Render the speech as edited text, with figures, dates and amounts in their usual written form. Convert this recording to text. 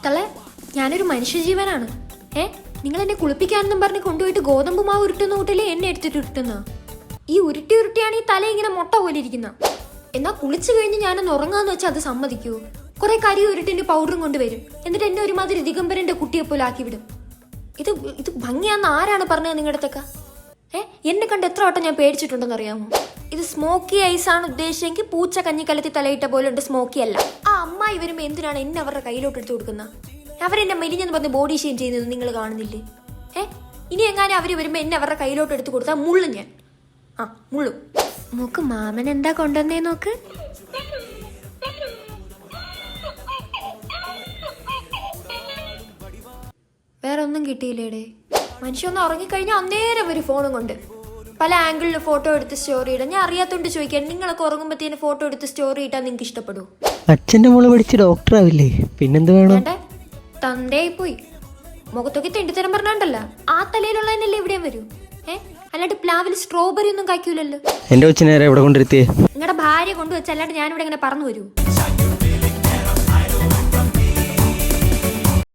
തള്ളേ, ഞാനൊരു മനുഷ്യജീവനാണ്. നിങ്ങൾ എന്നെ കുളിപ്പിക്കാനെന്നും പറഞ്ഞ് കൊണ്ടുപോയിട്ട് ഗോതമ്പ് മാവ് ഉരുട്ടുന്ന കൂട്ടില്ലേ എന്നെ എടുത്തിട്ട് ഉരുട്ടുന്ന. ഈ ഉരുട്ടിയാണ് ഈ തല ഇങ്ങനെ മുട്ട പോലെ ഇരിക്കുന്ന. എന്നാ കുളിച്ചു കഴിഞ്ഞ് ഞാനൊന്ന് ഉറങ്ങാന്ന് വെച്ചാൽ അത് സമ്മതിക്കൂ? കുറെ കരി ഉരുട്ടിന്റെ പൗഡറും കൊണ്ടുവരും, എന്നിട്ട് എന്നെ ഒരുമാതിരി ദിഗംബരന്റെ കുട്ടിയെ പോലെ ആക്കി വിടും. ഇത് ഭംഗിയാന്ന് ആരാണ് പറഞ്ഞത് നിങ്ങളുടെ അടുത്തൊക്കെ? എന്നെ കണ്ട് എത്ര വട്ടം ഞാൻ പേടിച്ചിട്ടുണ്ടെന്ന് അറിയാമോ? ഇത് സ്മോക്കി ഐസ് ആണ് ഉദ്ദേശിച്ചെങ്കിൽ പൂച്ച കഞ്ഞിക്കലത്തിൽ തലയിട്ട പോലെ ഉണ്ട്, സ്മോക്കി അല്ല. ആ അമ്മായി വരുമ്പോ എന്തിനാണ് എന്നെ അവരുടെ കയ്യിലോട്ട് എടുത്ത് കൊടുക്കുന്നത്? അവരെന്നെ മെലിഞ്ഞെന്ന് പറഞ്ഞ് ബോഡി ഷെയിം ചെയ്യുന്നത് നിങ്ങൾ കാണുന്നില്ലേ? ഇനി എങ്ങാനും അവര് വരുമ്പോ എന്നെ അവരുടെ കയ്യിലോട്ട് എടുത്ത് കൊടുത്താൽ മുള്ളും ഞാൻ. മുള്ളും. നോക്ക് മാമൻ എന്താ കൊണ്ടുവന്നേ നോക്ക്. വേറെ ഒന്നും കിട്ടിയില്ലേടേ. മനുഷ്യന്ന് ഉറങ്ങിക്കഴിഞ്ഞാൽ അന്നേരം ഒരു ഫോണും കൊണ്ട് പല ആംഗിളിൽ ഫോട്ടോ എടുത്ത് സ്റ്റോറി ഇടാം. ഞാൻ അറിയാത്തോണ്ട് ചോദിക്കാൻ, നിങ്ങളൊക്കെ ഉറങ്ങുമ്പോഴത്തേന് ഫോട്ടോ എടുത്ത് സ്റ്റോറി ഇട്ടാൽ നിങ്ങൾക്ക് ഇഷ്ടപ്പെടുമോ? അച്ഛൻ്റെ മോള് പഠിച്ച് ഡോക്ടർ ആവില്ലേ, പിന്നെന്ത് വേണം? തന്തയായി പോയി. മുഖത്തൊക്കെ തെണ്ടിത്തരം പറഞ്ഞാണ്ടല്ല, ആ തലയിലുള്ളതിനല്ലേ ഇവിടെയും വരൂ. അല്ലാണ്ട് പ്ലാവിൽ സ്ട്രോബെറി ഒന്നും കായ്ക്കൂലല്ലോ. എന്റെ കൊച്ചിനെ എവിടെ കൊണ്ടിരുത്തിയേ? നിങ്ങളുടെ ഭാര്യ കൊണ്ടുവച്ച, അല്ലാണ്ട് ഞാനിവിടെ ഇങ്ങനെ പറഞ്ഞു വരൂ.